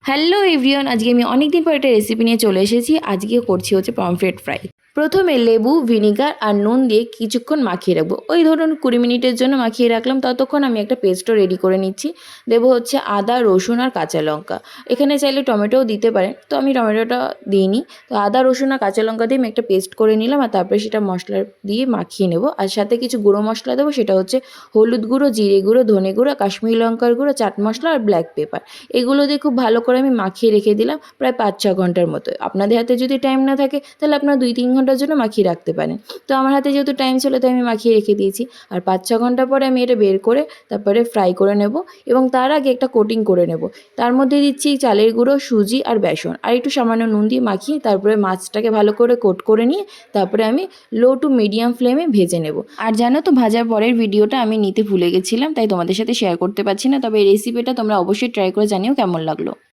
Hello everyone, আজকে আমি অনেক দিন পর একটা রেসিপি নিয়ে চলে এসেছি। আজকে করছি হচ্ছে পমফ্রেট ফ্রাই। প্রথমে লেবু, ভিনিগার আর নুন দিয়ে কিছুক্ষণ মাখিয়ে রাখবো। ওই ধরুন 20 মিনিটের জন্য মাখিয়ে রাখলাম। ততক্ষণ আমি একটা পেস্টও রেডি করে নিচ্ছি। দেবো হচ্ছে আদা, রসুন আর কাঁচা লঙ্কা। এখানে চাইলে টমেটোও দিতে পারেন, তো আমি টমেটোটা দিইনি। তো আদা, রসুন আর কাঁচা লঙ্কা দিয়ে আমি একটা পেস্ট করে নিলাম, আর তারপরে সেটা মশলা দিয়ে মাখিয়ে নেব। আর সাথে কিছু গুঁড়ো মশলা দেবো, সেটা হচ্ছে হলুদ গুঁড়ো, জিরে গুঁড়ো, ধনে গুঁড়ো, কাশ্মীরি লঙ্কার গুঁড়ো, চাট মশলা আর ব্ল্যাক পেপার। এগুলো দিয়ে খুব ভালো করে আমি মাখিয়ে রেখে দিলাম প্রায় 5-6 ঘন্টার মতো। আপনাদের হাতে যদি টাইম না থাকে তাহলে আপনারা 2-3 ঘন্টার জন্য মাখিয়ে রাখতে পারেন। তো আমার হাতে যেহেতু টাইম ছিল তাই আমি মাখিয়ে রেখে দিয়েছি। আর 5-6 ঘন্টা পরে আমি এটা বের করে তারপরে ফ্রাই করে নেব, এবং তার আগে একটা কোটিং করে নেব। তার মধ্যে দিচ্ছি চালের গুঁড়ো, সুজি আর বেসন, আর একটু সামান্য নুন দিয়ে মাখিয়ে তারপরে মাছটাকে ভালো করে কোট করে নিয়ে তারপরে আমি লো টু মিডিয়াম ফ্লেমে ভেজে নেব। আর জানো তো, ভাজার পরের ভিডিওটা আমি নিতে ভুলে গেছিলাম, তাই তোমাদের সাথে শেয়ার করতে পারছি না। তবে এই রেসিপিটা তোমরা অবশ্যই ট্রাই করে জানিও কেমন লাগলো।